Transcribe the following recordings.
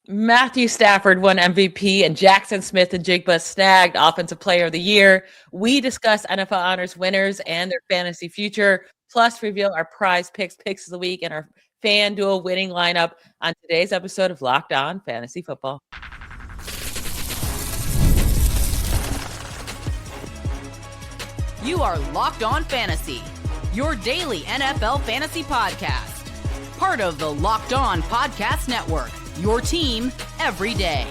Matthew Stafford won MVP, and Jackson Smith and Jigba snagged Offensive Player of the Year. We discuss NFL honors winners and their fantasy future, plus reveal our prize picks of the week and our FanDuel winning lineup on today's episode of Locked On Fantasy Football. You are Locked On Fantasy, your daily NFL fantasy podcast. Part of the Locked On Podcast Network, your team every day.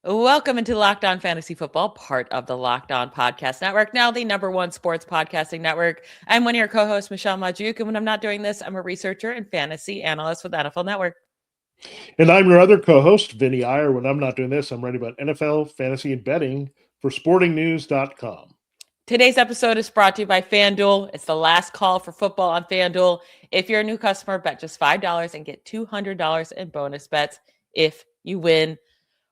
Welcome into Locked On Fantasy Football, part of the Locked On Podcast Network, now the #1 sports podcasting network. I'm one of your co-hosts, Michelle Magdziuk, and when I'm not doing this, I'm a researcher and fantasy analyst with NFL Network. And I'm your other co-host, Vinnie Iyer. When I'm not doing this, I'm writing about NFL, fantasy, and betting for sportingnews.com. Today's episode is brought to you by FanDuel. It's the last call for football on FanDuel. If you're a new customer, bet just $5 and get $200 in bonus bets if you win.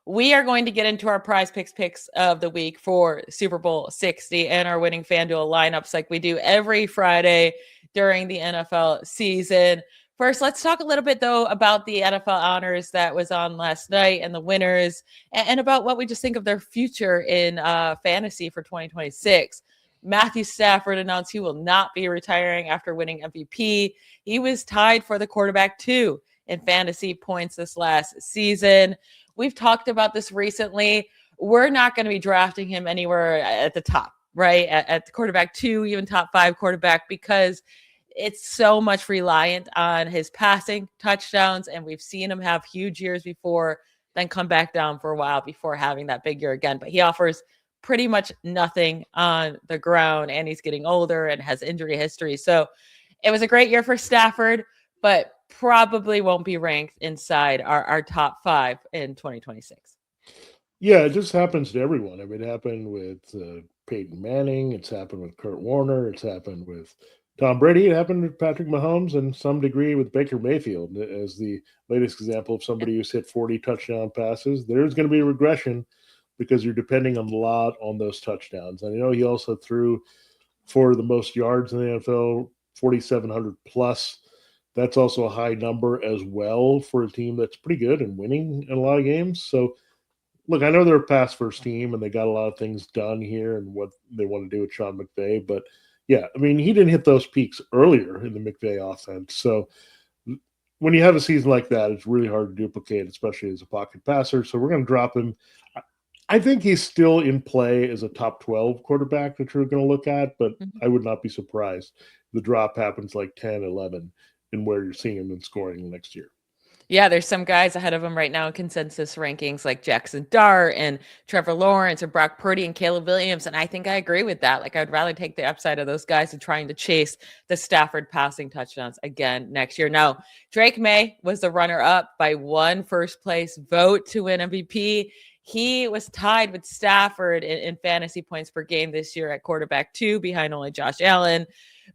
We are going to get into our PrizePicks picks of the week for Super Bowl 60 and our winning FanDuel lineups like we do every Friday during the NFL season. First, let's talk a little bit, though, about the NFL honors that was on last night and the winners and about what we just think of their future in fantasy for 2026. Matthew Stafford announced he will not be retiring after winning MVP. He was tied for the quarterback 2 in fantasy points this last season. We've talked about this recently. We're not going to be drafting him anywhere at the top, right? At the quarterback 2, even top 5 quarterback, because it's so much reliant on his passing touchdowns. And we've seen him have huge years before, then come back down for a while before having that big year again. But he offers pretty much nothing on the ground, and he's getting older and has injury history. So it was a great year for Stafford, but probably won't be ranked inside our top 5 in 2026. Yeah, it just happens to everyone. I mean, it happened with Peyton Manning. It's happened with Kurt Warner. It's happened with Tom Brady. It happened with Patrick Mahomes and some degree with Baker Mayfield as the latest example of somebody who's hit 40 touchdown passes. There's going to be a regression because you're depending a lot on those touchdowns. And I know he also threw for the most yards in the NFL, 4,700 plus. That's also a high number as well for a team that's pretty good and winning in a lot of games. So, look, I know they're a pass-first team and they got a lot of things done here and what they want to do with Sean McVay. But, yeah, I mean, he didn't hit those peaks earlier in the McVay offense. So, when you have a season like that, it's really hard to duplicate, especially as a pocket passer. So, we're going to drop him. I think he's still in play as a top 12 quarterback that you're going to look at, but I would not be surprised if the drop happens like 10, 11 in where you're seeing him in scoring next year. Yeah, there's some guys ahead of him right now in consensus rankings like Jackson Dart and Trevor Lawrence and Brock Purdy and Caleb Williams. And I think I agree with that. Like, I'd rather take the upside of those guys than trying to chase the Stafford passing touchdowns again next year. Now, Drake Maye was the runner-up by one first-place vote to win MVP. He was tied with Stafford in fantasy points per game this year at quarterback 2 behind only Josh Allen.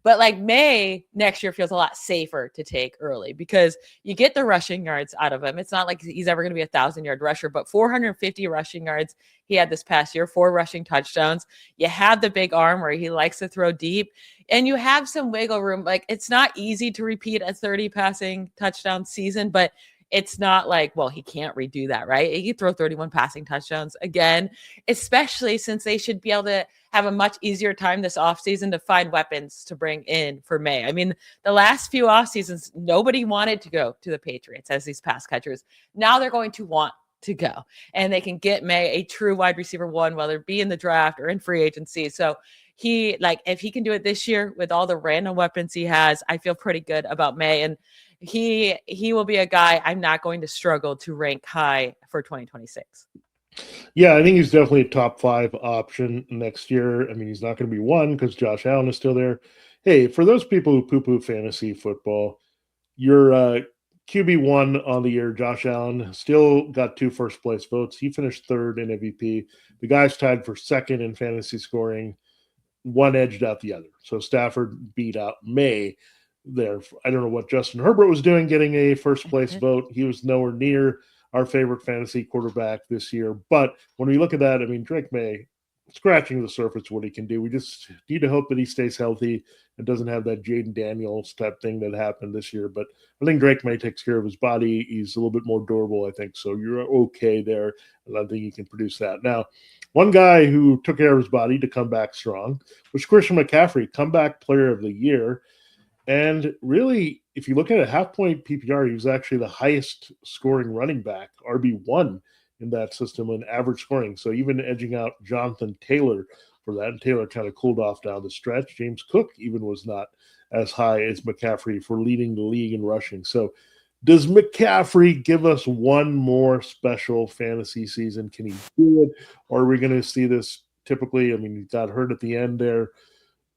But like Maye next year feels a lot safer to take early because you get the rushing yards out of him. It's not like he's ever going to be 1,000-yard rusher, but 450 rushing yards he had this past year, 4 rushing touchdowns. You have the big arm where he likes to throw deep, and you have some wiggle room. Like, it's not easy to repeat a 30 passing touchdown season, but it's not like, well, he can't redo that, right? He could throw 31 passing touchdowns again, especially since they should be able to have a much easier time this offseason to find weapons to bring in for Maye. I mean, the last few off seasons, nobody wanted to go to the Patriots as these pass catchers. Now they're going to want to go, and they can get Maye a true wide receiver 1, whether it be in the draft or in free agency. So if he can do it this year with all the random weapons he has, I feel pretty good about Maye. And he will be a guy I'm not going to struggle to rank high for 2026. Yeah, I think he's definitely a top 5 option next year. I mean, he's not going to be 1 because Josh Allen is still there. Hey, for those people who poo-poo fantasy football, your QB1 on the year, Josh Allen, still got 2 first-place votes. He finished 3rd in MVP. The guy's tied for 2nd in fantasy scoring. One edged out the other. So Stafford beat out Maye there. I don't know what Justin Herbert was doing getting a first-place vote. He was nowhere near our favorite fantasy quarterback this year. But when we look at that, I mean, Drake Maye, scratching the surface what he can do. We just need to hope that he stays healthy and doesn't have that Jaden Daniels type thing that happened this year. But I think Drake Maye takes care of his body. He's a little bit more durable, I think. So you're okay there. And I think he can produce that. Now, one guy who took care of his body to come back strong was Christian McCaffrey, comeback player of the year. And really, if you look at a half-point PPR, he was actually the highest scoring running back, RB1 in that system in average scoring. So even edging out Jonathan Taylor for that. And Taylor kind of cooled off down the stretch. James Cook even was not as high as McCaffrey for leading the league in rushing. So does McCaffrey give us one more special fantasy season? Can he do it? Or are we going to see this typically? I mean, he got hurt at the end there.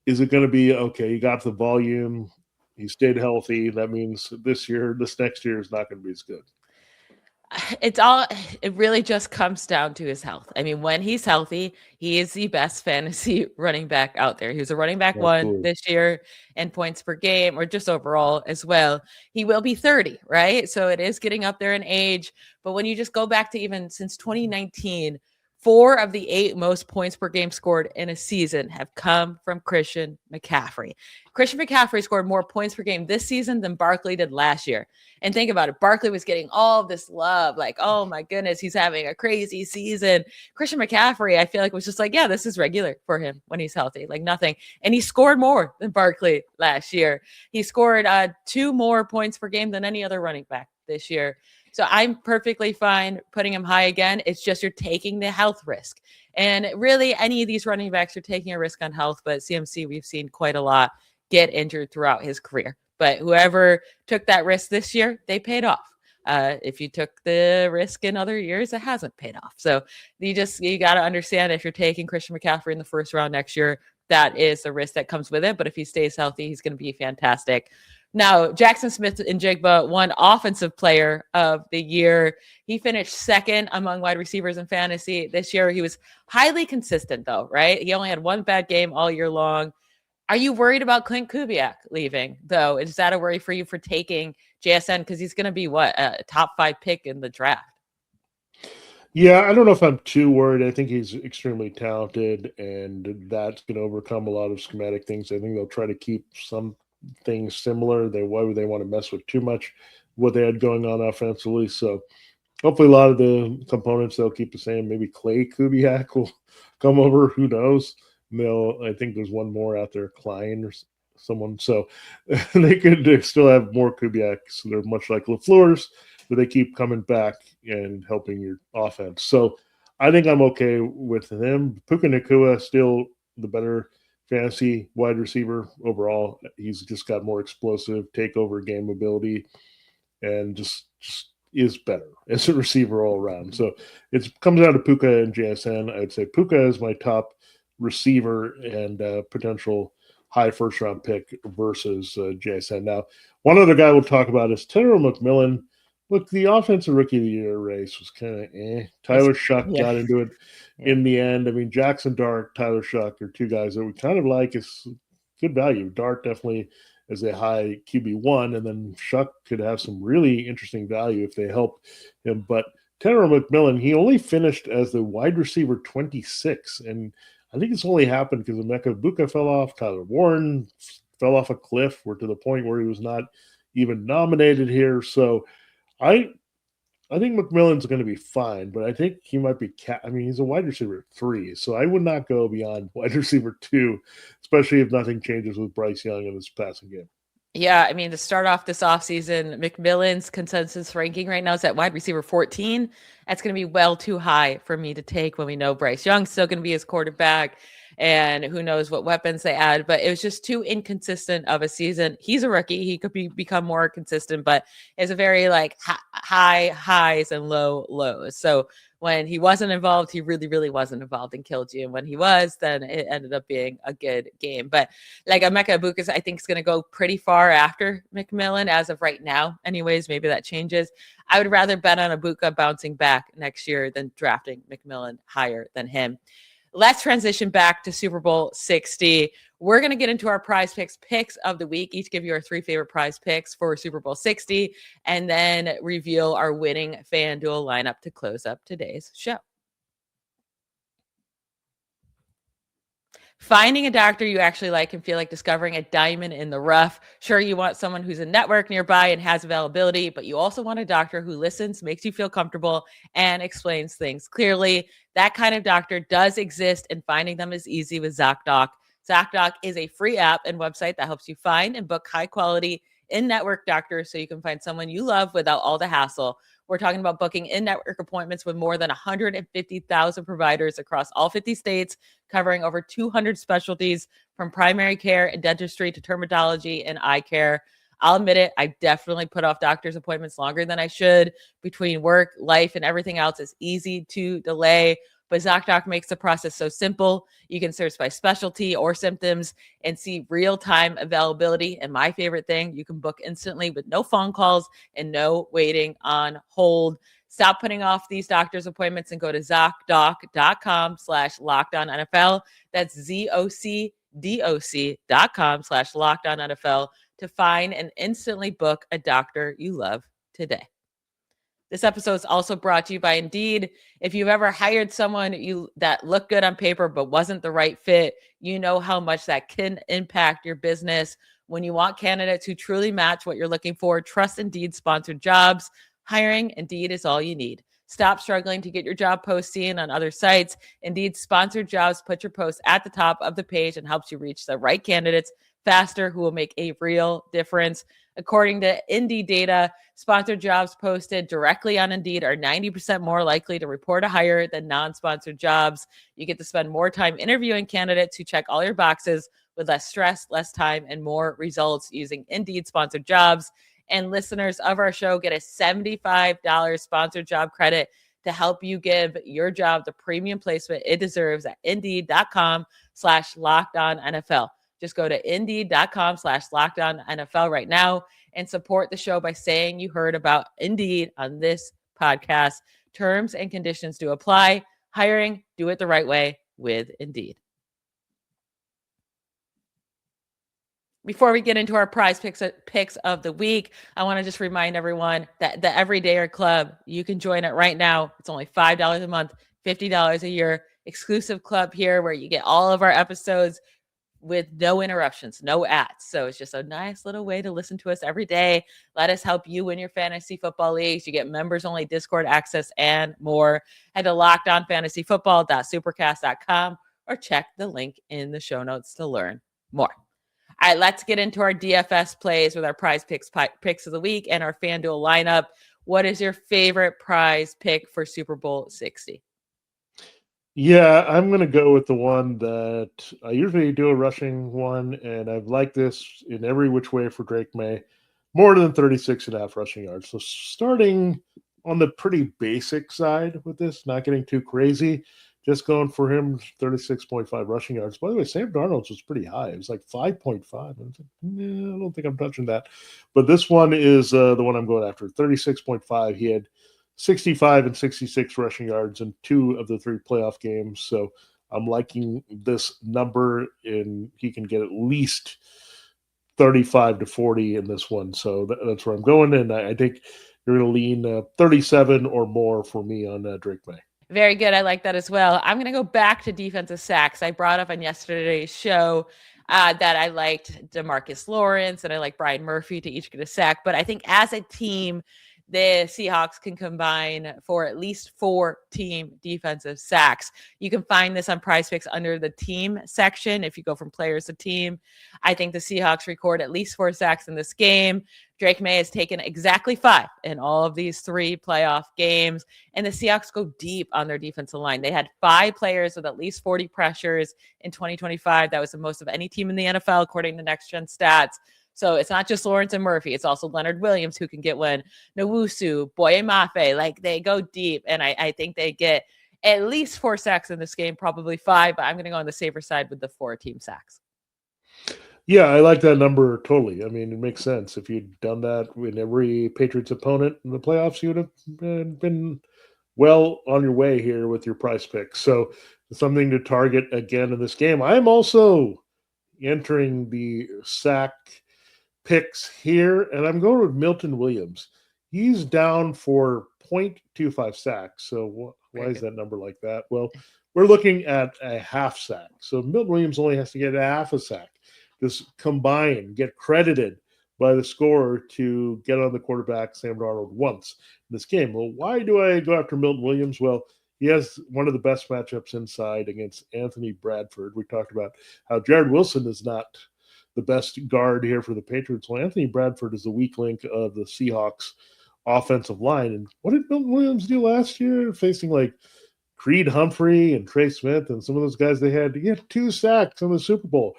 Is it going to be, okay, he got the volume, he stayed healthy. That means this next year is not going to be as good. It really just comes down to his health. I mean, when he's healthy, he is the best fantasy running back out there. He was a running back one this year in points per game, or just overall as well. He will be 30, right? So it is getting up there in age. But when you just go back to even since 2019, 4 of the 8 most points per game scored in a season have come from Christian McCaffrey. Christian McCaffrey scored more points per game this season than Barkley did last year. And think about it. Barkley was getting all of this love. Like, oh my goodness, he's having a crazy season. Christian McCaffrey, I feel like, was just like, yeah, this is regular for him when he's healthy, like nothing. And he scored more than Barkley last year. He scored 2 more points per game than any other running back this year. So I'm perfectly fine putting him high again. It's just you're taking the health risk. And really, any of these running backs are taking a risk on health, but CMC, we've seen quite a lot get injured throughout his career. But whoever took that risk this year, they paid off. If you took the risk in other years, it hasn't paid off. So you got to understand, if you're taking Christian McCaffrey in the first round next year, that is the risk that comes with it. But if he stays healthy, he's going to be fantastic. Now, Jackson Smith-Njigba won Offensive Player of the Year. He finished second among wide receivers in fantasy this year. He was highly consistent, though, right? He only had one bad game all year long. Are you worried about Klint Kubiak leaving, though? Is that a worry for you for taking JSN? Because he's going to be, a top 5 pick in the draft? Yeah, I don't know if I'm too worried. I think he's extremely talented, and that's going to overcome a lot of schematic things. I think they'll try to keep some things similar. Why would they want to mess with too much what they had going on offensively? So hopefully a lot of the components they'll keep the same. Maybe Clay Kubiak will come over. Who knows? I think there's one more out there, Klein or someone. So they could still have more Kubiak. So they're much like LaFleur's, but they keep coming back and helping your offense. So I think I'm okay with them. Puka Nacua still the better fantasy wide receiver overall. He's just got more explosive takeover game ability and just is better as a receiver all around. So it comes down to Puka and JSN. I'd say Puka is my top receiver and potential high first round pick versus JSN. Now, one other guy we'll talk about is Tetairoa McMillan. Look, the offensive rookie of the year race was kind of Tyler Shuck got into it in the end. I mean, Jackson Dart, Tyler Shuck are 2 guys that we kind of like as good value. Dart definitely as a high QB1, and then Shuck could have some really interesting value if they help him. But Tetairoa McMillan, he only finished as the wide receiver 26, and I think it's only happened because Emeka Egbuka fell off. Tyler Warren fell off a cliff, to the point where he was not even nominated here. So I think McMillan's going to be fine, but I think he might be he's a wide receiver 3, so I would not go beyond wide receiver 2, especially if nothing changes with Bryce Young in this passing game. Yeah, I mean, to start off this offseason, McMillan's consensus ranking right now is at wide receiver 14. That's going to be well too high for me to take when we know Bryce Young's still going to be his quarterback, and who knows what weapons they add. But it was just too inconsistent of a season. He's a rookie. He could become more consistent, but it's a very high highs and low lows. So when he wasn't involved, he really, really wasn't involved and killed you. And when he was, then it ended up being a good game. But Emeka Egbuka, I think, is going to go pretty far after McMillan as of right now. Anyways, maybe that changes. I would rather bet on Egbuka bouncing back next year than drafting McMillan higher than him. Let's transition back to Super Bowl 60. We're going to get into our PrizePicks picks of the week. Each give you our 3 favorite prize picks for Super Bowl 60, and then reveal our winning FanDuel lineup to close up today's show. Finding a doctor you actually like can feel like discovering a diamond in the rough. Sure, you want someone who's a network nearby and has availability, but you also want a doctor who listens, makes you feel comfortable, and explains things clearly. That kind of doctor does exist, and finding them is easy with ZocDoc. ZocDoc is a free app and website that helps you find and book high-quality in-network doctors so you can find someone you love without all the hassle. We're talking about booking in-network appointments with more than 150,000 providers across all 50 states, covering over 200 specialties from primary care and dentistry to dermatology and eye care. I'll admit it, I definitely put off doctor's appointments longer than I should. Between work, life, and everything else, it's easy to delay. But ZocDoc makes the process so simple. You can search by specialty or symptoms and see real-time availability. And my favorite thing, you can book instantly with no phone calls and no waiting on hold. Stop putting off these doctor's appointments and go to ZocDoc.com/LockedOnNFL. That's ZocDoc.com/LockedOnNFL to find and instantly book a doctor you love today. This episode is also brought to you by Indeed. If you've ever hired someone that looked good on paper but wasn't the right fit, you know how much that can impact your business. When you want candidates who truly match what you're looking for, trust Indeed sponsored jobs. Hiring Indeed is all you need. Stop struggling to get your job post seen on other sites. Indeed sponsored jobs put your post at the top of the page and helps you reach the right candidates faster who will make a real difference. According to Indeed data, sponsored jobs posted directly on Indeed are 90% more likely to report a hire than non-sponsored jobs. You get to spend more time interviewing candidates who check all your boxes with less stress, less time, and more results using Indeed sponsored jobs. And listeners of our show get a $75 sponsored job credit to help you give your job the premium placement it deserves at Indeed.com/LockedOnNFL. Just go to Indeed.com/LockedOnNFL right now and support the show by saying you heard about Indeed on this podcast. Terms and conditions do apply. Hiring, do it the right way with Indeed. Before we get into our prize picks of the week, I want to just remind everyone that the Everydayer Club, you can join it right now. It's only $5 a month, $50 a year. Exclusive club here where you get all of our episodes with no interruptions, no ads. So it's just a nice little way to listen to us every day. Let us help you win your fantasy football leagues. You get members only Discord access and more. Head to lockedonfantasyfootball.supercast.com or check the link in the show notes to learn more. All right, let's get into our DFS plays with our prize picks of the week and our FanDuel lineup. What is your favorite prize pick for Super Bowl 60? Yeah, I'm going to go with the one that I usually do a rushing one, and I've liked this in every which way for Drake Maye, more than 36.5 rushing yards. So starting on the pretty basic side with this, not getting too crazy, just going for him 36.5 rushing yards. By the way, Sam Darnold's was pretty high. It was like 5.5. I was like, I don't think I'm touching that. But this one is the one I'm going after, 36.5. He had 65 and 66 rushing yards in 2 of the 3 playoff games. So I'm liking this number, and he can get at least 35 to 40 in this one. So that's where I'm going. And I think you're going to lean 37 or more for me on Drake Maye. Very good. I like that as well. I'm going to go back to defensive sacks. I brought up on yesterday's show that I liked DeMarcus Lawrence and I like Brian Murphy to each get a sack. But I think as a team, the Seahawks can combine for at least 4 team defensive sacks. You can find this on PrizePicks under the team section. If you go from players to team, I think the Seahawks record at least 4 sacks in this game. Drake Maye has taken exactly 5 in all of these 3 playoff games. And the Seahawks go deep on their defensive line. They had 5 players with at least 40 pressures in 2025. That was the most of any team in the NFL, according to Next Gen Stats. So it's not just Lawrence and Murphy. It's also Leonard Williams who can get one. Nwosu, Boye Mafe. Like, they go deep. And I think they get at least 4 sacks in this game, probably 5. But I'm going to go on the safer side with the 4 team sacks. Yeah, I like that number totally. I mean, it makes sense. If you'd done that with every Patriots opponent in the playoffs, you would have been well on your way here with your prize pick. So something to target again in this game. I'm also entering the sack picks here, and I'm going with Milton Williams. He's down for 0.25 sacks. So Why is that number like that? Well, we're looking at a half sack. So Milton Williams only has to get a half a sack. Just combine, get credited by the scorer to get on the quarterback, Sam Darnold, once in this game. Well, why do I go after Milton Williams? Well, he has one of the best matchups inside against Anthony Bradford. We talked about how Jared Wilson is not the best guard here for the Patriots. Well, Anthony Bradford is the weak link of the Seahawks offensive line. And what did Milton Williams do last year, facing like Creed Humphrey and Trey Smith and some of those guys they had? He had 2 sacks in the Super Bowl.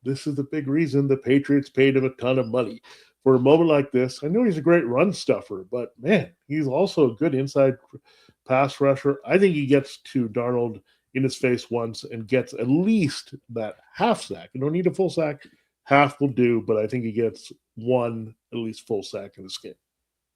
This is the big reason the Patriots paid him a ton of money. For a moment like this, I know he's a great run stuffer, but man, he's also a good inside pass rusher. I think he gets to Darnold in his face once and gets at least that half sack. You don't need a full sack. Half will do, but I think he gets one at least full sack in this game.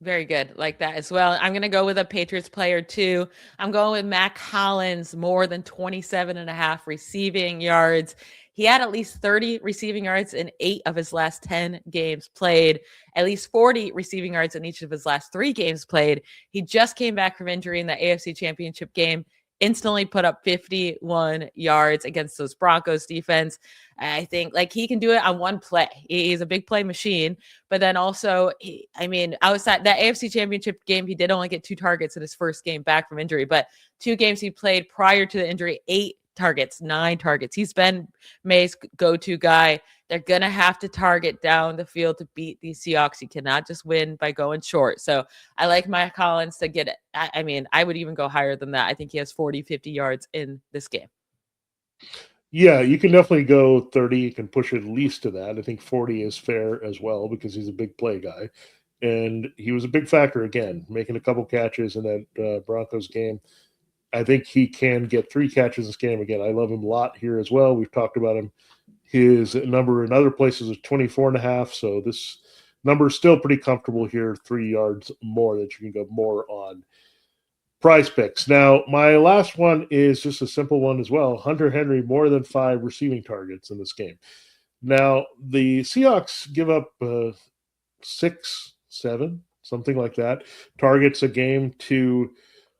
Very good. Like that as well. I'm going to go with a Patriots player too. I'm going with Mack Hollins, more than 27.5 receiving yards. He had at least 30 receiving yards in 8 of his last 10 games played, at least 40 receiving yards in each of his last 3 games played. He just came back from injury in the AFC Championship game, instantly put up 51 yards against those Broncos defense. I think like he can do it on one play. He's a big play machine, but then also, outside that AFC Championship game, he did only get 2 targets in his first game back from injury, but 2 games he played prior to the injury, 8 targets, 9 targets. He's been Maye's go-to guy. They're going to have to target down the field to beat these Seahawks. You cannot just win by going short. So I like Mack Hollins to get it. I would even go higher than that. I think he has 40, 50 yards in this game. Yeah, you can definitely go 30. You can push it at least to that. I think 40 is fair as well because he's a big play guy. And he was a big factor, again, making a couple catches in that Broncos game. I think he can get 3 catches in this game. Again, I love him a lot here as well. We've talked about him. His number in other places is 24.5. So this number is still pretty comfortable here, 3 yards more that you can go more on PrizePicks. Now, my last one is just a simple one as well. Hunter Henry, more than 5 receiving targets in this game. Now, the Seahawks give up 6, 7, something like that, targets a game to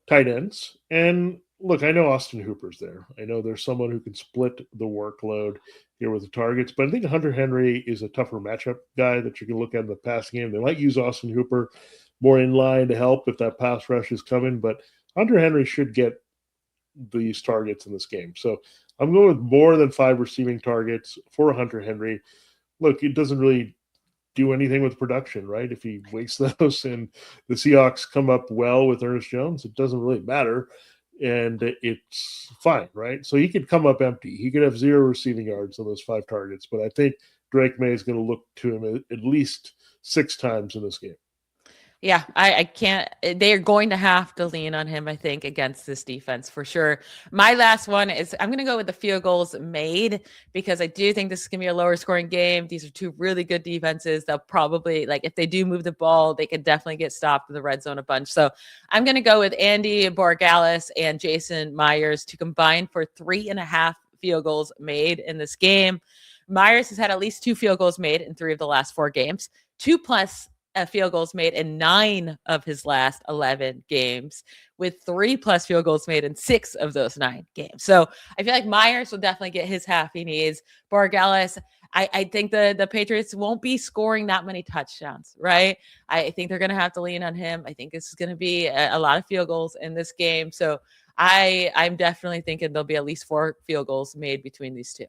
tight ends. And look, I know Austin Hooper's there. I know there's someone who can split the workload here with the targets, but I think Hunter Henry is a tougher matchup guy that you can look at in the pass game. They might use Austin Hooper more in line to help if that pass rush is coming, but Hunter Henry should get these targets in this game. So I'm going with more than 5 receiving targets for Hunter Henry. Look, it doesn't really do anything with production, right? If he wastes those and the Seahawks come up well with Ernest Jones, it doesn't really matter. And it's fine, right? So he could come up empty. He could have 0 receiving yards on those 5 targets, but I think Drake Maye is going to look to him at least 6 times in this game. Yeah, I can't. They're going to have to lean on him, I think, against this defense for sure. My last one is I'm going to go with the field goals made because I do think this is going to be a lower scoring game. These are 2 really good defenses. They'll probably, like, if they do move the ball, they could definitely get stopped in the red zone a bunch. So I'm going to go with Andy Borregales and Jason Myers to combine for 3.5 field goals made in this game. Myers has had at least 2 field goals made in 3 of the last 4 games, 2+ field goals made in 9 of his last 11 games, with 3+ field goals made in 6 of those 9 games. So I feel like Myers will definitely get his half he needs. Borregales, I think the Patriots won't be scoring that many touchdowns, right? I think they're going to have to lean on him. I think this is going to be a lot of field goals in this game. So I'm definitely thinking there'll be at least 4 field goals made between these 2.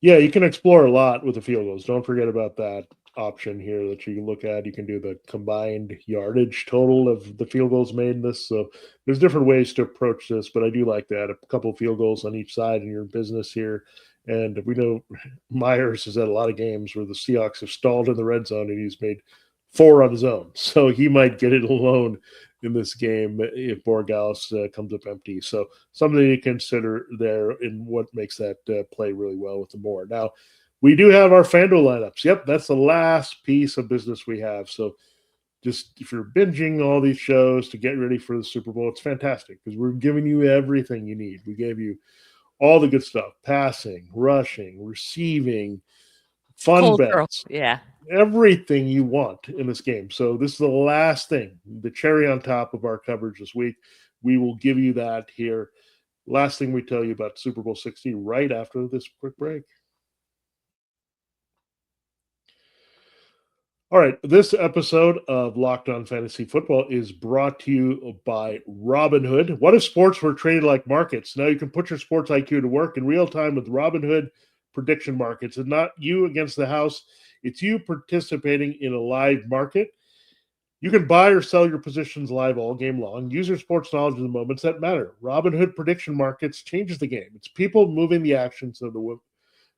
Yeah, you can explore a lot with the field goals. Don't forget about that option here that you can look at. You can do the combined yardage total of the field goals made in this. So there's different ways to approach this, but I do like that. A couple of field goals on each side in your business here. And we know Myers has had a lot of games where the Seahawks have stalled in the red zone and he's made 4 on his own. So he might get it alone in this game if Borregales comes up empty. So something to consider there in what makes that play really well with the more. Now, we do have our FanDuel lineups. Yep, that's the last piece of business we have. So just if you're binging all these shows to get ready for the Super Bowl, it's fantastic because we're giving you everything you need. We gave you all the good stuff, passing, rushing, receiving, fun Cold bets. Girl. Yeah. Everything you want in this game. So this is the last thing, the cherry on top of our coverage this week. we will give you that here. Last thing we tell you about Super Bowl 60 right after this quick break. All right, this episode of Locked On Fantasy Football is brought to you by Robinhood. What if sports were traded like markets? Now you can put your sports IQ to work in real time with Robinhood prediction markets. It's not you against the house. It's you participating in a live market. You can buy or sell your positions live all game long. Use your sports knowledge in the moments that matter. Robinhood prediction markets changes the game. It's people moving the action, so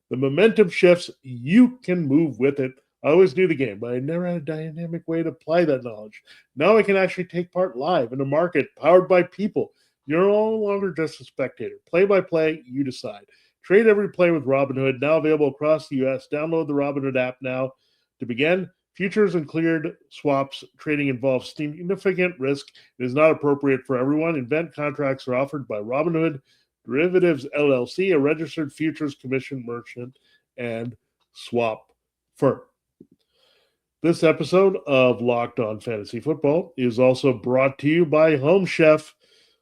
the momentum shifts. You can move with it. I always knew the game, but I never had a dynamic way to apply that knowledge. Now I can actually take part live in a market powered by people. You're no longer just a spectator. Play by play, you decide. Trade every play with Robinhood, now available across the U.S. Download the Robinhood app now to begin. Futures and cleared swaps trading involves significant risk. It is not appropriate for everyone. Event contracts are offered by Robinhood Derivatives LLC, a registered futures commission merchant and swap firm. This episode of Locked On Fantasy Football is also brought to you by Home Chef.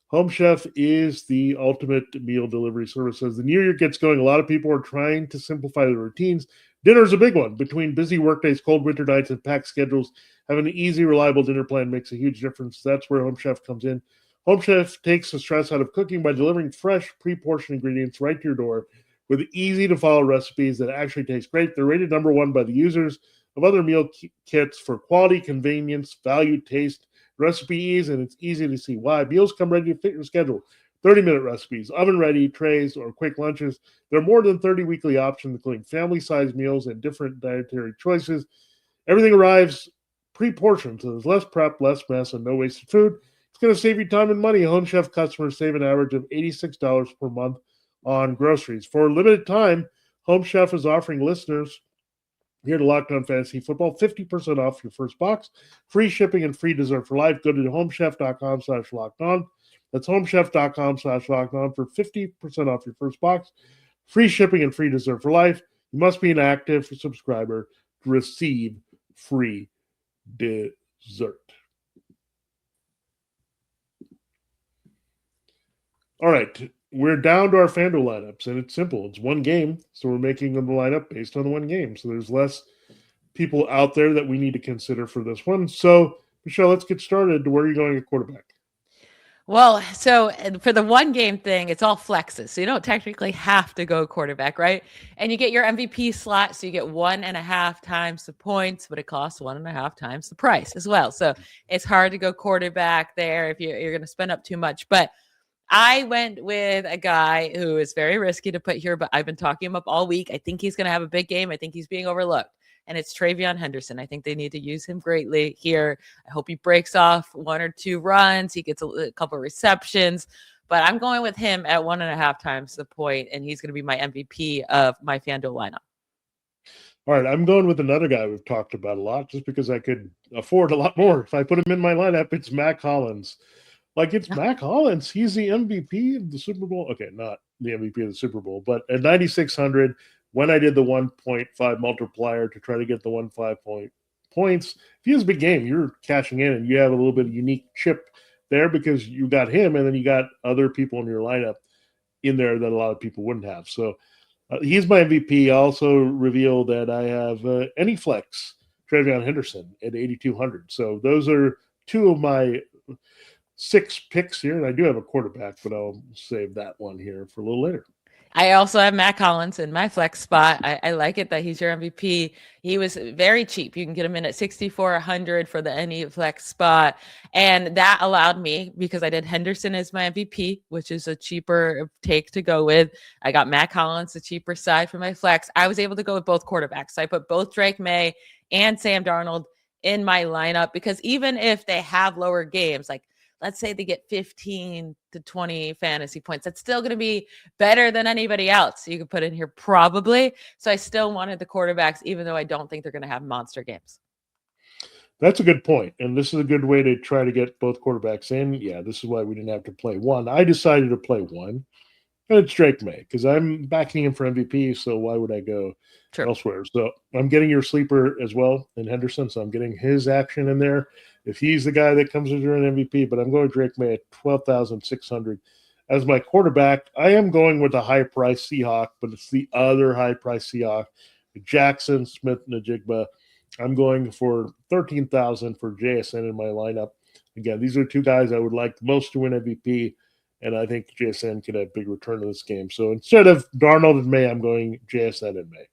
Home Chef is the ultimate meal delivery service. As the new year gets going, a lot of people are trying to simplify their routines. Dinner is a big one. Between busy workdays, cold winter nights, and packed schedules, having an easy, reliable dinner plan makes a huge difference. That's where Home Chef comes in. Home Chef takes the stress out of cooking by delivering fresh, pre-portioned ingredients right to your door with easy-to-follow recipes that actually taste great. They're rated number one by the users of other meal kits for quality, convenience, value, taste, recipe ease, and it's easy to see why. Meals come ready to fit your schedule. 30-minute recipes, oven-ready trays, or quick lunches. There are more than 30 weekly options, including family-sized meals and different dietary choices. Everything arrives pre-portioned, so there's less prep, less mess, and no wasted food. It's going to save you time and money. Home Chef customers save an average of $86 per month on groceries. For a limited time, Home Chef is offering listeners here to Locked On Fantasy Football 50% off your first box, free shipping, and free dessert for life. Go to homechef.com/lockedon. That's homechef.com/lockedon for 50% off your first box, free shipping, and free dessert for life. You must be an active subscriber to receive free dessert. All right, we're down to our FanDuel lineups, and it's simple. It's one game, so we're making them the lineup based on the one game. So there's less people out there that we need to consider for this one. So, Michelle, let's get started. Where are you going at quarterback? Well, so for the one game thing, it's all flexes. So you don't technically have to go quarterback, right? And you get your MVP slot. So you get 1.5 times the points, but it costs 1.5 times the price as well. So it's hard to go quarterback there if you're going to spend up too much. But I went with a guy who is very risky to put here, but I've been talking him up all week. I think he's going to have a big game. I think he's being overlooked. And it's Travion Henderson. I think they need to use him greatly here. I hope he breaks off 1 or 2 runs. He gets a couple receptions. But I'm going with him at 1.5 times the point, and he's going to be my MVP of my FanDuel lineup. All right, I'm going with another guy we've talked about a lot just because I could afford a lot more. If I put him in my lineup, it's Mack Hollins. It's Mack Hollins. He's the MVP of the Super Bowl. Okay, not the MVP of the Super Bowl, but at 9,600, when I did the 1.5 multiplier to try to get the 1.5 points, if he has a big game, you're cashing in and you have a little bit of unique chip there because you got him and then you got other people in your lineup in there that a lot of people wouldn't have. So he's my MVP. I also revealed that I have AnyFlex, Travion Henderson at 8,200. So those are 2 of my 6 picks here. And I do have a quarterback, but I'll save that one here for a little later. I also have Mack Hollins in my flex spot. I like it that he's your MVP. He was very cheap. You can get him in at 6,400 for the any flex spot. And that allowed me, because I did Henderson as my MVP, which is a cheaper take to go with. I got Mack Hollins, the cheaper side for my flex. I was able to go with both quarterbacks. So I put both Drake Maye and Sam Darnold in my lineup, because even if they have lower games, like let's say they get 15 to 20 fantasy points, that's still going to be better than anybody else you could put in here probably. So I still wanted the quarterbacks, even though I don't think they're going to have monster games. That's a good point. And this is a good way to try to get both quarterbacks in. Yeah, this is why we didn't have to play one. I decided to play one, and it's Drake Maye, because I'm backing him for MVP, so why would I go elsewhere? So I'm getting your sleeper as well in Henderson, so I'm getting his action in there. if he's the guy that comes into an MVP, but I'm going Drake Maye at 12,600 as my quarterback. I am going with a high-priced Seahawk, but it's the other high-priced Seahawk, Jackson Smith-Njigba. I'm going for 13,000 for JSN in my lineup. Again, these are two guys I would like most to win MVP, and I think JSN could have big return in this game. So instead of Darnold and Maye, I'm going JSN and Maye.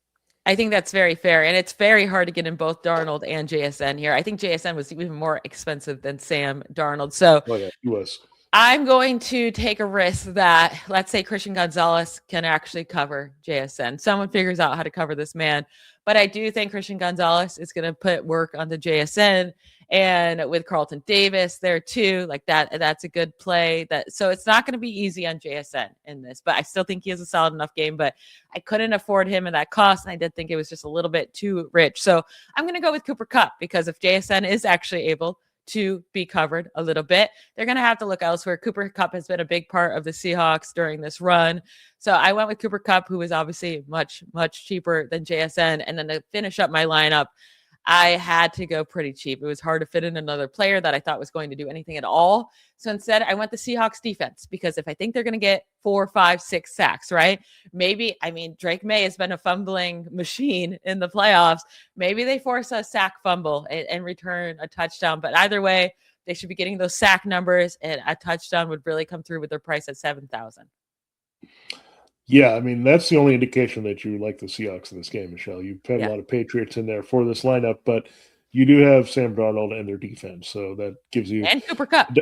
I think that's very fair, and it's very hard to get in both Darnold and JSN here. I think JSN was even more expensive than Sam Darnold. So yeah, he was. I'm going to take a risk that, let's say, Christian Gonzalez can actually cover JSN. Someone figures out how to cover this man. But I do think Christian Gonzalez is going to put work on the JSN, and with Carlton Davis there too, like that's a good play. So it's not going to be easy on JSN in this, but I still think he has a solid enough game, but I couldn't afford him at that cost. And I did think it was just a little bit too rich. So I'm going to go with Cooper Kupp, because if JSN is actually able to be covered a little bit, they're going to have to look elsewhere. Cooper Kupp has been a big part of the Seahawks during this run. So I went with Cooper Kupp, who is obviously much, much cheaper than JSN. And then to finish up my lineup, I had to go pretty cheap. It was hard to fit in another player that I thought was going to do anything at all. So instead, I went the Seahawks defense, because if I think they're going to get 4, 5, 6 sacks, right? Maybe, Drake Maye has been a fumbling machine in the playoffs. Maybe they force a sack fumble and return a touchdown. But either way, they should be getting those sack numbers, and a touchdown would really come through with their price at 7,000. Yeah, that's the only indication that you like the Seahawks in this game, Michelle. You've had a lot of Patriots in there for this lineup, but you do have Sam Darnold and their defense, so that gives you... And Cooper Kupp.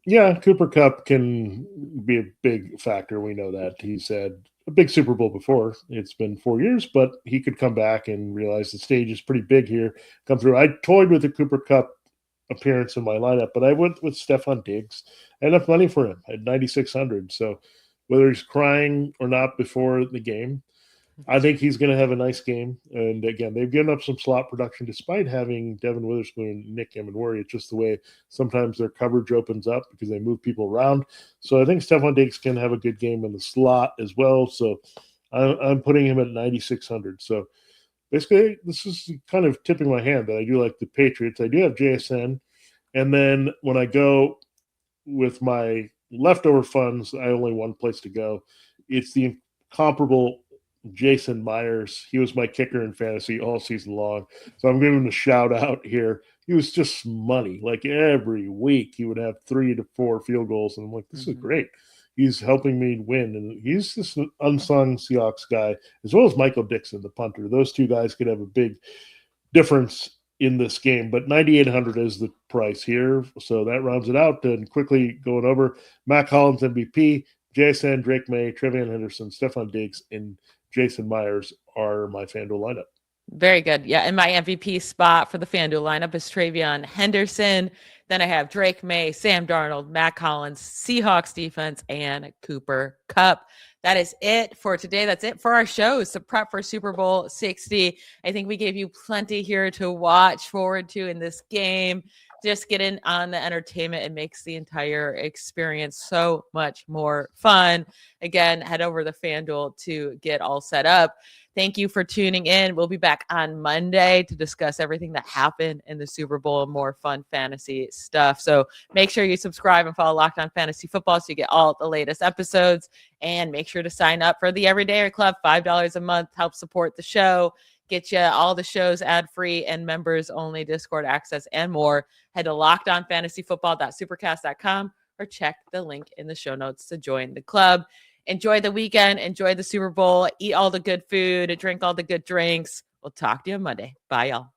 Yeah, Cooper Kupp can be a big factor. We know that. He's had a big Super Bowl before. It's been 4 years, but he could come back and realize the stage is pretty big here. Come through. I toyed with the Cooper Kupp appearance in my lineup, but I went with Stephon Diggs. I had enough money for him at 9,600, so... whether he's crying or not before the game, I think he's going to have a nice game. And again, they've given up some slot production despite having Devin Witherspoon and Nick Amendola. It's just the way sometimes their coverage opens up because they move people around. So I think Stephon Diggs can have a good game in the slot as well. So I'm putting him at 9,600. So basically, this is kind of tipping my hand that I do like the Patriots. I do have JSN. And then when I go with my leftover funds, I only one place to go. It's the incomparable Jason Myers. He was my kicker in fantasy all season long. So I'm giving him a shout out here. He was just money. Like every week he would have 3 to 4 field goals. And I'm like, this is great. He's helping me win. And he's this unsung Seahawks guy, as well as Michael Dixon, the punter. Those two guys could have a big difference in this game, but 9,800 is the price here. So that rounds it out. And quickly going over, Mack Hollins MVP, JSN, Drake Maye, Trevion Henderson, Stephon Diggs, and Jason Myers are my FanDuel lineup. Very good. Yeah, and my MVP spot for the FanDuel lineup is Trevion Henderson. Then I have Drake Maye, Sam Darnold, Mack Hollins, Seahawks defense, and Cooper Kupp. That is it for today. That's it for our shows to prep for Super Bowl 60. I think we gave you plenty here to watch forward to in this game. Just get in on the entertainment. It makes the entire experience so much more fun. Again, head over to FanDuel to get all set up. Thank you for tuning in. We'll be back on Monday to discuss everything that happened in the Super Bowl and more fun fantasy stuff. So make sure you subscribe and follow Locked On Fantasy Football so you get all the latest episodes. And make sure to sign up for the Everydayer Club. $5 a month. Help support the show. Get you all the shows ad-free and members-only Discord access and more. Head to lockedonfantasyfootball.supercast.com or check the link in the show notes to join the club. Enjoy the weekend. Enjoy the Super Bowl. Eat all the good food. Drink all the good drinks. We'll talk to you on Monday. Bye, y'all.